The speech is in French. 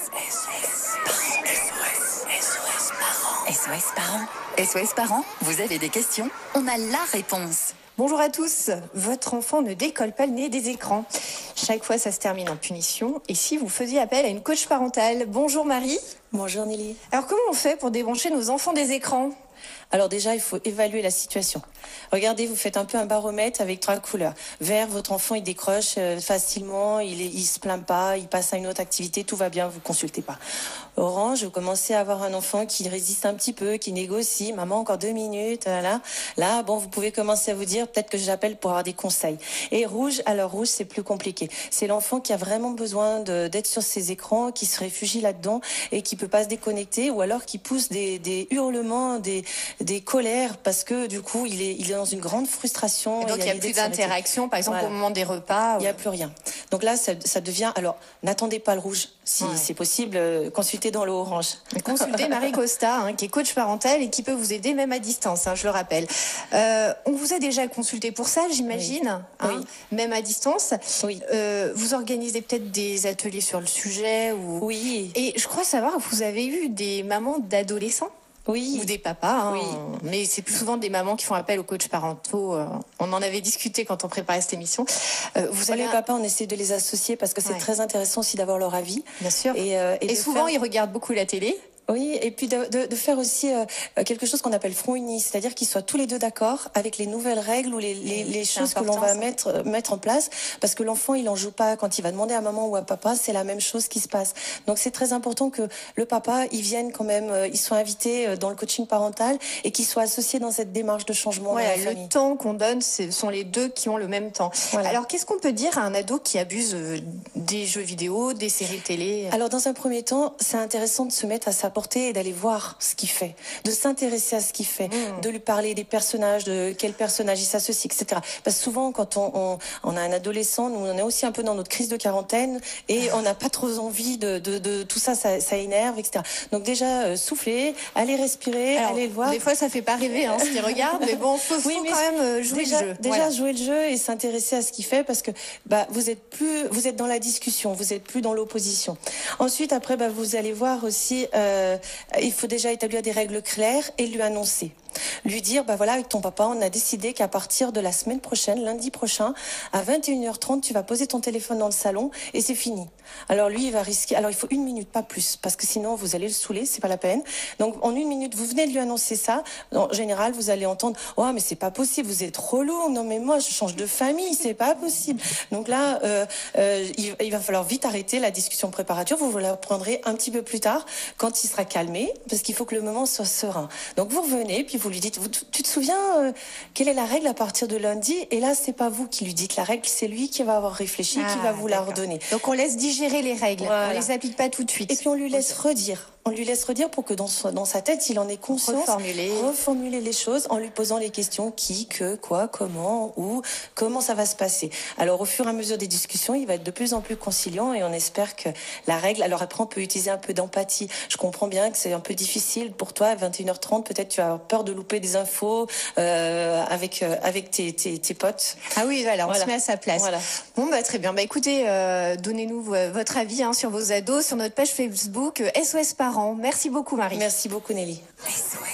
SOS Parents. SOS Parents, vous avez des questions? On a la réponse. Bonjour à tous, votre enfant ne décolle pas le nez des écrans. Chaque fois, ça se termine en punition. Et si vous faisiez appel à une coach parentale? Bonjour Marie. Bonjour Nelly. Alors comment on fait pour débrancher nos enfants des écrans? Alors déjà, il faut évaluer la situation. Regardez, vous faites un peu un baromètre avec 3 couleurs. Vert, votre enfant, il décroche facilement, il se plaint pas, il passe à une autre activité, tout va bien, vous consultez pas. Orange, vous commencez à avoir un enfant qui résiste un petit peu, qui négocie. Maman, encore 2 minutes, là, bon, vous pouvez commencer à vous dire, peut-être que j'appelle pour avoir des conseils. Et rouge, alors rouge, c'est plus compliqué. C'est l'enfant qui a vraiment besoin d'être sur ses écrans, qui se réfugie là-dedans et qui peut pas se déconnecter, ou alors qui pousse des hurlements, des colères, parce que du coup, il est dans une grande frustration. Et donc, il n'y a plus d'interaction, par exemple, au moment des repas. Il n'y a plus rien. Donc là, ça devient... Alors, n'attendez pas le rouge. Si c'est possible, consultez dans l'eau orange. Consultez Marie Costa, qui est coach parental et qui peut vous aider même à distance, je le rappelle. On vous a déjà consulté pour ça, j'imagine, oui. Même à distance. Oui. Vous organisez peut-être des ateliers sur le sujet Oui. Et je crois savoir que vous avez eu des mamans d'adolescents. Oui. Ou des papas, oui. Mais c'est plus souvent des mamans qui font appel aux coachs parentaux. On en avait discuté quand on préparait cette émission. Les papas, on essaie de les associer parce que c'est très intéressant aussi d'avoir leur avis. Bien sûr. Et souvent, ils regardent beaucoup la télé. Oui, et puis de faire aussi quelque chose qu'on appelle front uni, c'est-à-dire qu'ils soient tous les deux d'accord avec les nouvelles règles ou les choses que l'on va mettre en place, parce que l'enfant, il en joue pas quand il va demander à maman ou à papa, c'est la même chose qui se passe. Donc c'est très important que le papa, il vienne quand même, il soit invité dans le coaching parental et qu'il soit associé dans cette démarche de changement. Ouais, le temps qu'on donne, ce sont les deux qui ont le même temps. Voilà. Alors qu'est-ce qu'on peut dire à un ado qui abuse des jeux vidéo, des séries télé? Alors dans un premier temps, c'est intéressant de se mettre à sa portée et d'aller voir ce qu'il fait, de s'intéresser à ce qu'il fait, de lui parler des personnages, de quel personnage il s'associe, etc. Parce que souvent, quand on a un adolescent, nous on est aussi un peu dans notre crise de quarantaine et on n'a pas trop envie de tout ça, ça énerve, etc. Donc déjà, souffler, aller respirer, aller le voir. Des fois, ça fait pas rêver ce qu'il regarde, mais bon, faut quand même jouer le jeu. Déjà jouer le jeu et s'intéresser à ce qu'il fait, parce que vous êtes dans la discussion, vous êtes plus dans l'opposition. Ensuite, après, vous allez voir aussi. Il faut déjà établir des règles claires et lui annoncer. Lui dire, voilà, avec ton papa, on a décidé qu'à partir de la semaine prochaine, lundi prochain, à 21h30, tu vas poser ton téléphone dans le salon et c'est fini. Alors lui, il va risquer, alors il faut 1 minute, pas plus, parce que sinon vous allez le saouler, c'est pas la peine. Donc en 1 minute, vous venez de lui annoncer ça. En général, vous allez entendre, oh mais c'est pas possible, vous êtes trop lourd, non mais moi je change de famille, c'est pas possible. Donc là, il va falloir vite arrêter la discussion préparatoire, vous la reprendrez un petit peu plus tard, quand il sera calmé, parce qu'il faut que le moment soit serein. Donc vous revenez, puis vous lui dites, tu te souviens quelle est la règle à partir de lundi? Et là, c'est pas vous qui lui dites la règle, c'est lui qui va avoir réfléchi, qui va vous la redonner. Donc on laisse digérer les règles, on les applique pas tout de suite. Et puis on lui laisse redire. On lui laisse redire pour que dans sa tête, il en ait conscience. Reformuler les choses en lui posant les questions qui, que, quoi, comment, où, comment ça va se passer. Alors au fur et à mesure des discussions, il va être de plus en plus conciliant et on espère que la règle... Alors après, on peut utiliser un peu d'empathie. Je comprends bien que c'est un peu difficile pour toi, à 21h30, peut-être tu as peur de louper des infos avec tes potes. Ah oui, voilà, on se met à sa place. Voilà. Bon, très bien. Écoutez, donnez-nous votre avis sur vos ados sur notre page Facebook SOS Parents. Merci beaucoup, Marie. Merci beaucoup, Nelly. SOS.